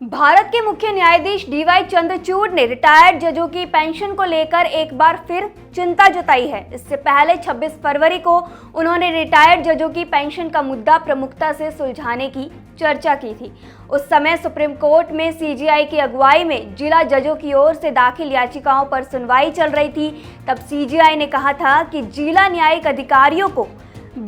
भारत के मुख्य न्यायाधीश डीवाई चंद्रचूड़ ने रिटायर्ड जजों की पेंशन को लेकर एक बार फिर चिंता जताई है। इससे पहले 26 फरवरी को उन्होंने रिटायर्ड जजों की पेंशन का मुद्दा प्रमुखता से सुलझाने की चर्चा की थी। उस समय सुप्रीम कोर्ट में सीजेआई की अगुवाई में जिला जजों की ओर से दाखिल याचिकाओं पर सुनवाई चल रही थी। तब सीजेआई ने कहा था कि जिला न्यायिक अधिकारियों को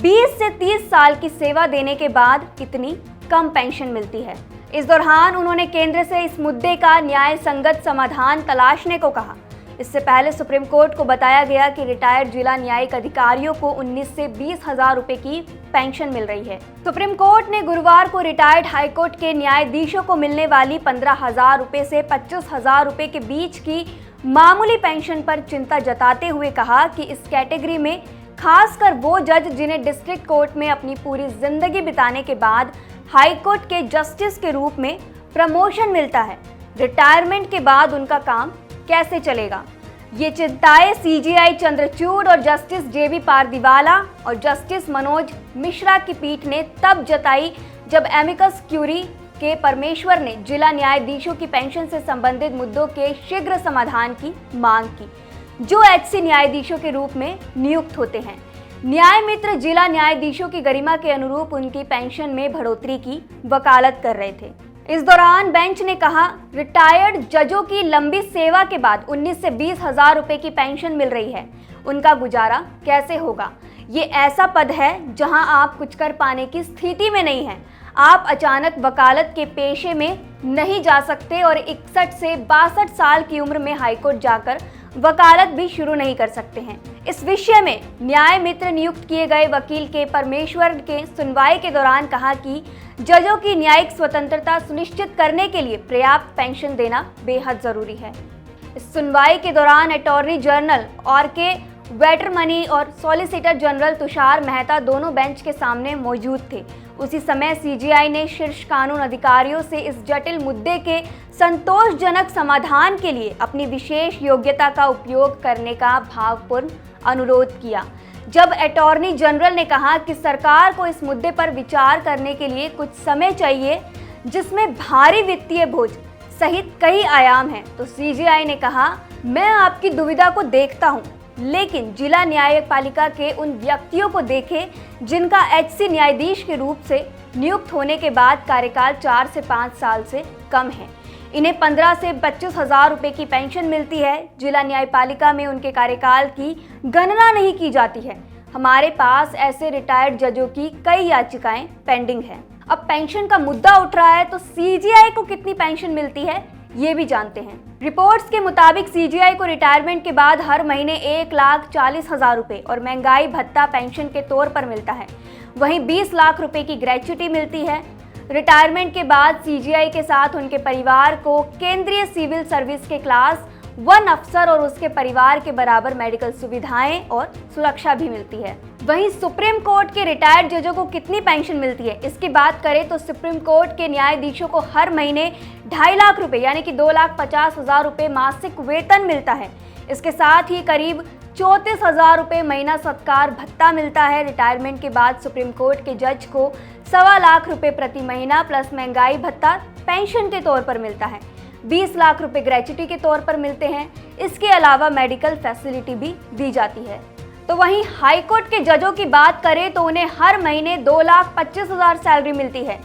20 से 30 साल की सेवा देने के बाद कितनी कम पेंशन मिलती है। इस दौरान उन्होंने केंद्र से इस मुद्दे का न्याय संगत समाधान तलाशने को कहा। इससे पहले सुप्रीम कोर्ट को बताया गया कि रिटायर्ड जिला न्यायिक अधिकारियों को 19 से 20 हजार रुपए की पेंशन मिल रही है। सुप्रीम कोर्ट ने गुरुवार को रिटायर्ड हाईकोर्ट के न्यायाधीशों को मिलने वाली 15,000 रुपए से 25,000 रुपए के बीच की मामूली पेंशन पर चिंता जताते हुए कहा कि इस कैटेगरी में खासकर वो जज जिन्हें डिस्ट्रिक्ट कोर्ट में अपनी पूरी जिंदगी बिताने के बाद हाई कोर्ट के जस्टिस के रूप में प्रमोशन मिलता है, रिटायरमेंट के बाद उनका काम कैसे चलेगा। ये चिंताएं सीजेआई चंद्रचूड़ और जस्टिस जेबी पारदीवाला और जस्टिस मनोज मिश्रा की पीठ ने तब जताई जब एमिकस क्यूरी के परमेश्वर ने जिला न्यायाधीशों की पेंशन से संबंधित मुद्दों के शीघ्र समाधान की मांग की, जो एचसी न्यायाधीशों के रूप में नियुक्त होते हैं। न्याय मित्र जिला न्यायाधीशों की गरिमा के अनुरूप उनकी पेंशन में बढ़ोतरी की वकालत कर रहे थे। इस दौरान बेंच ने कहा, रिटायर्ड जजों की लंबी सेवा के बाद 19 से 20 हजार रुपए की पेंशन मिल रही है, उनका गुजारा कैसे होगा। ये ऐसा पद है जहां आप कुछ कर पाने की स्थिति में नहीं हैं। आप अचानक वकालत के पेशे में नहीं जा सकते और 61 से 62 साल की उम्र में हाईकोर्ट जाकर वकालत भी शुरू नहीं कर सकते हैं। इस विषय में न्याय मित्र नियुक्त किए गए वकील के परमेश्वर के सुनवाई के दौरान कहा कि जजों की न्यायिक स्वतंत्रता सुनिश्चित करने के लिए पर्याप्त पेंशन देना बेहद जरूरी है। इस सुनवाई के दौरान अटॉर्नी जनरल R.K. वेटरमनी और सॉलिसिटर जनरल तुषार मेहता दोनों बेंच के सामने मौजूद थे। उसी समय सीजेआई ने शीर्ष कानून अधिकारियों से इस जटिल मुद्दे के संतोषजनक समाधान के लिए अपनी विशेष योग्यता का उपयोग करने का भावपूर्ण अनुरोध किया। जब अटॉर्नी जनरल ने कहा कि सरकार को इस मुद्दे पर विचार करने के लिए कुछ समय चाहिए, जिसमें भारी वित्तीय बोझ सहित कई आयाम हैं, तो सीजेआई ने कहा, मैं आपकी दुविधा को देखता हूं, लेकिन जिला न्यायपालिका के उन व्यक्तियों को देखें जिनका एचसी न्यायाधीश के रूप से नियुक्त होने के बाद कार्यकाल 4 से 5 साल से कम है। इन्हें 15 से 25 हजार रुपए की पेंशन मिलती है। जिला न्यायपालिका में उनके कार्यकाल की गणना नहीं की जाती है। हमारे पास ऐसे रिटायर्ड जजों की कई याचिकाएं पेंडिंग हैं। अब पेंशन का मुद्दा उठ रहा है तो सीजेआई को कितनी पेंशन मिलती है ये भी जानते हैं। रिपोर्ट्स के मुताबिक सीजेआई को रिटायरमेंट के बाद हर महीने 1,40,000 रुपए और महंगाई भत्ता पेंशन के तौर पर मिलता है। वहीं 20 लाख रुपए की ग्रेच्युटी मिलती है। रिटायरमेंट के बाद सीजेआई के साथ उनके परिवार को केंद्रीय सिविल सर्विस के क्लास 1 अफसर और उसके परिवार के बराबर मेडिकल सुविधाएं और सुरक्षा भी मिलती है। वहीं सुप्रीम कोर्ट के रिटायर्ड जजों को कितनी पेंशन मिलती है, इसकी बात करें तो सुप्रीम कोर्ट के न्यायाधीशों को हर महीने 2.5 लाख रुपए यानी कि 2,50,000 रुपए मासिक वेतन मिलता है। इसके साथ ही करीब 34,000 रुपए महीना सत्कार भत्ता मिलता है। रिटायरमेंट के बाद सुप्रीम कोर्ट के जज को 1.25 लाख रुपए प्रति महीना प्लस महंगाई भत्ता पेंशन के तौर पर मिलता है। 20 लाख रुपए ग्रेच्युटी के तौर पर मिलते हैं। इसके अलावा मेडिकल फैसिलिटी भी दी जाती है। तो वहीं हाईकोर्ट के जजों की बात करें तो उन्हें हर महीने 2,25,000 सैलरी मिलती है।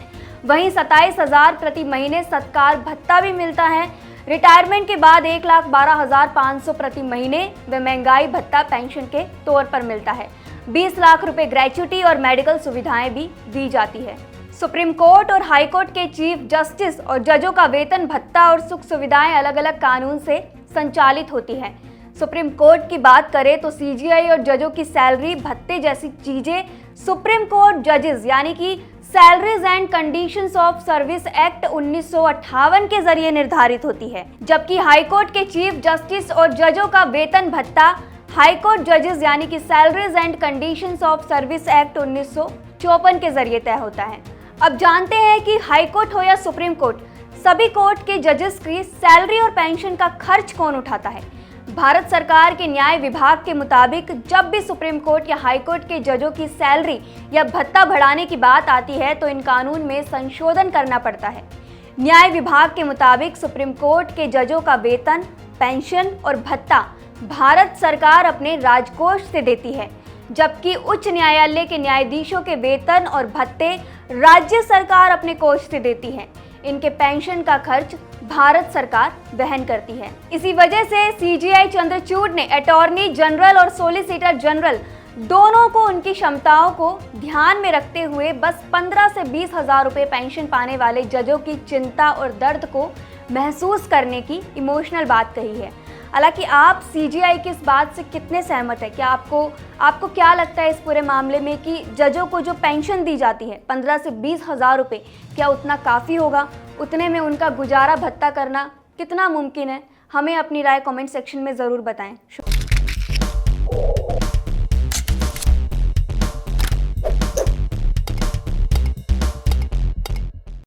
वहीं 27,000 प्रति महीने सत्कार भत्ता भी मिलता है। रिटायरमेंट के बाद 1,12,500 प्रति महीने व महंगाई भत्ता पेंशन के तौर पर मिलता है। 20 लाख रुपए ग्रेच्युटी और मेडिकल सुविधाएं भी दी जाती है। सुप्रीम कोर्ट और हाई कोर्ट के चीफ जस्टिस और जजों का वेतन भत्ता और सुख सुविधाएं अलग अलग कानून से संचालित होती हैं। सुप्रीम कोर्ट की बात करें तो सीजेआई और जजों की सैलरी भत्ते जैसी चीजें सुप्रीम कोर्ट जजेस यानी कि salaries and conditions of service act 1958 के जरिए निर्धारित होती है, जबकि हाई कोर्ट के चीफ जस्टिस और जजों का वेतन भत्ता हाई कोर्ट जजेस यानी कि salaries and conditions of service act 1954 के जरिए तय होता है। अब जानते हैं कि हाई कोर्ट हो या सुप्रीम कोर्ट, सभी कोर्ट के जजेस की सैलरी और पेंशन का खर्च कौन उठाता है। भारत सरकार के न्याय विभाग के मुताबिक जब भी सुप्रीम कोर्ट या हाई कोर्ट के जजों की सैलरी या भत्ता बढ़ाने की बात आती है तो इन कानून में संशोधन करना पड़ता है। न्याय विभाग के मुताबिक सुप्रीम कोर्ट के जजों का वेतन, पेंशन और भत्ता भारत सरकार अपने राजकोष से देती है, जबकि उच्च न्यायालय के न्यायाधीशों के वेतन और भत्ते राज्य सरकार अपने कोष से देती है। इनके पेंशन का खर्च भारत सरकार वहन करती है। इसी वजह से सीजेआई चंद्रचूड़ ने अटॉर्नी जनरल और सॉलिसिटर जनरल दोनों को उनकी क्षमताओं को ध्यान में रखते हुए बस 15 से 20 हजार रुपये पेंशन पाने वाले जजों की चिंता और दर्द को महसूस करने की इमोशनल बात कही है। हालांकि आप सीजेआई की इस बात से कितने सहमत है? क्या आपको क्या लगता है इस पूरे मामले में कि जजों को जो पेंशन दी जाती है 15 से 20 हजार रुपये, क्या उतना काफ़ी होगा? उतने में उनका गुजारा भत्ता करना कितना मुमकिन है? हमें अपनी राय कमेंट सेक्शन में ज़रूर बताएं।